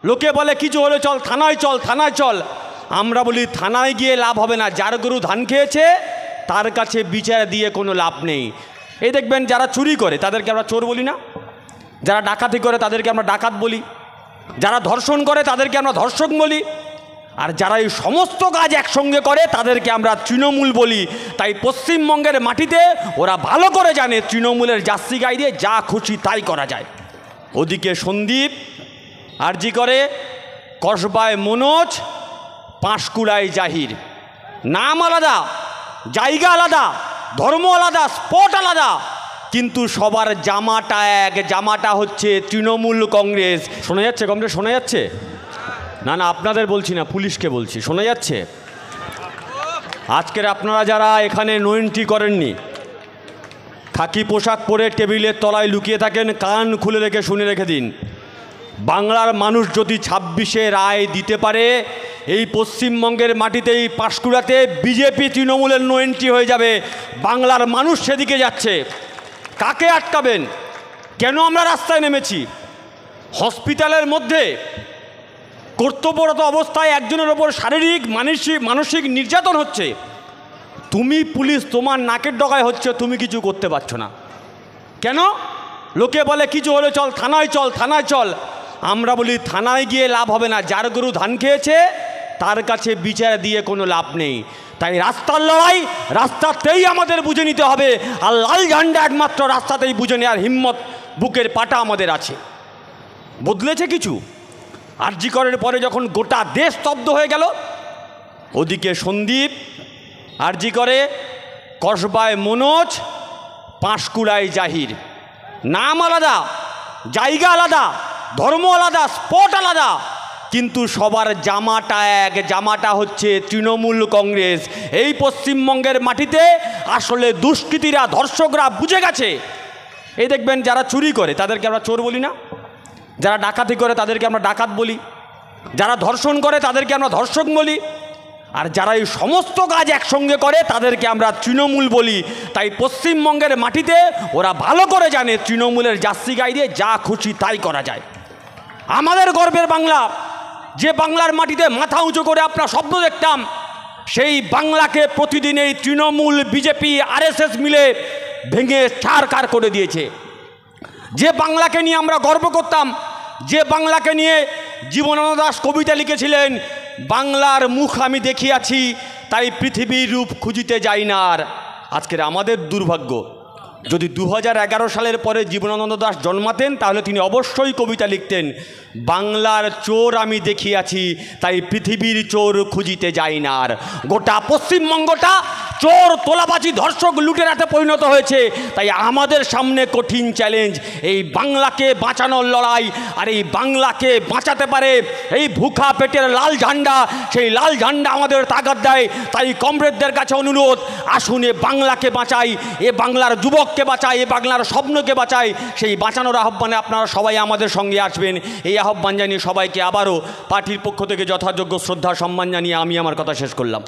লোকে বলে কিছু হলে চল থানায় চল, থানায় চল। আমরা বলি থানায় গিয়ে লাভ হবে না, যার গরু ধান খেয়েছে তার কাছে বিচার দিয়ে কোনো লাভ নেই। এই দেখবেন যারা চুরি করে তাদেরকে আমরা চোর বলি না, যারা ডাকাতি করে তাদেরকে আমরা ডাকাত বলি, যারা ধর্ষণ করে তাদেরকে আমরা ধর্ষক বলি, আর যারা এই সমস্ত কাজ একসঙ্গে করে তাদেরকে আমরা তৃণমূল বলি। তাই পশ্চিমবঙ্গের মাটিতে ওরা ভালো করে জানে তৃণমূলের জার্সি গায়ে দিয়ে যা খুশি তাই করা যায়। ওদিকে সন্দীপ আরজি করে, কসবায় মনোজ, পাঁশকুড়ায় জাহির। নাম আলাদা, জায়গা আলাদা, ধর্ম আলাদা, স্পট আলাদা, কিন্তু সবার জামাটা এক, জামাটা হচ্ছে তৃণমূল কংগ্রেস। শোনা যাচ্ছে কংগ্রেস? শোনা যাচ্ছে? না না, আপনাদের বলছি না, পুলিশকে বলছি। শোনা যাচ্ছে? আজকের আপনারা যারা এখানে নো এন্ট্রি করেননি, খাকি পোশাক পরে টেবিলের তলায় লুকিয়ে থাকেন, কান খুলে রেখে শুনে রেখে দিন। বাংলার মানুষ যদি 26-এ রায় দিতে পারে, এই পশ্চিমবঙ্গের মাটিতে, এই পাঁশকুড়াতে বিজেপি তৃণমূলের নো এন্ট্রি হয়ে যাবে। বাংলার মানুষ সেদিকে যাচ্ছে। কাকে আটকাবেন? কেন আমরা রাস্তায় নেমেছি? হসপিটালের মধ্যে কর্তব্যরত অবস্থায় একজনের ওপর শারীরিক মানসিক নির্যাতন হচ্ছে, তুমি পুলিশ তোমার নাকের ডগায় হচ্ছে, তুমি কিছু করতে পারছো না কেন? লোকে বলে কিছু হলে চল থানায় চল, থানায় চল। আমরা বলি থানায় গিয়ে লাভ হবে না, যার গরু ধান খেয়েছে তার কাছে বিচার দিয়ে কোনো লাভ নেই। তাই রাস্তার লড়াই রাস্তাতেই আমাদের বুঝে নিতে হবে, আর লাল ঝান্ডা একমাত্র রাস্তাতেই বুঝে নেওয়ার হিম্মত, বুকের পাটা আমাদের আছে। বদলেছে কিছু? আরজি করের পরে যখন গোটা দেশ স্তব্ধ হয়ে গেল, ওদিকে সন্দীপ আরজি করে, কসবায় মনোজ, পাঁশকুড়ায় জাহির। নাম আলাদা, জায়গা আলাদা, ধর্ম আলাদা, স্পট আলাদা, কিন্তু সবার জামাটা এক, জামাটা হচ্ছে তৃণমূল কংগ্রেস। এই পশ্চিমবঙ্গের মাটিতে আসলে দুষ্কৃতীরা, ধর্ষকরা বুঝে গেছে। এই দেখবেন যারা চুরি করে তাদেরকে আমরা চোর বলি না, যারা ডাকাতি করে তাদেরকে আমরা ডাকাত বলি, যারা ধর্ষণ করে তাদেরকে আমরা ধর্ষক বলি, আর যারা এই সমস্ত কাজ একসঙ্গে করে তাদেরকে আমরা তৃণমূল বলি। তাই পশ্চিমবঙ্গের মাটিতে ওরা ভালো করে জানে তৃণমূলের জার্সি গায়ে দিয়ে যা খুশি তাই করা যায়। আমাদের গর্বের বাংলা, যে বাংলার মাটিতে মাথা উঁচু করে আপনার স্বপ্ন দেখতাম, সেই বাংলাকে প্রতিদিন এই তৃণমূল, বিজেপি, আরএসএস মিলে ভেঙে ছারখার করে দিয়েছে। যে বাংলাকে নিয়ে আমরা গর্ব করতাম, যে বাংলাকে নিয়ে জীবনানন্দ দাশ কবিতা লিখেছিলেন, বাংলার মুখ আমি দেখিয়াছি, তাই পৃথিবীর রূপ খুঁজিতে যাই না আর। আজকের আমাদের দুর্ভাগ্য, যদি 2011 সালের পরে জীবনানন্দ দাশ জন্মাতেন তাহলে তিনি অবশ্যই কবিতা লিখতেন, বাংলার চোর আমি দেখিয়াছি, তাই পৃথিবীর চোর খুঁজিতে যাই না আর। গোটা পশ্চিমবঙ্গটা চোর, তোলাবাজি, ধর্ষক, লুটেরাতে পরিণত হয়েছে। তাই আমাদের সামনে কঠিন চ্যালেঞ্জ, এই বাংলাকে বাঁচানোর লড়াই। আর এই বাংলাকে বাঁচাতে পারে এই ভুখা পেটের লাল ঝান্ডা, সেই লাল ঝান্ডা আমাদের তাগাদ দেয়। তাই কমরেডদের কাছে অনুরোধ, আসুন এ বাংলাকে বাঁচাই, এ বাংলার যুবককে বাঁচাই, এ বাংলার স্বপ্নকে বাঁচাই। সেই বাঁচানোর আহ্বানে আপনারা সবাই আমাদের সঙ্গে আসবেন। এই আহ্বান জানিয়ে সবাইকে আবারও পার্টির পক্ষ থেকে যথাযোগ্য শ্রদ্ধা সম্মান জানিয়ে আমি আমার কথা শেষ করলাম।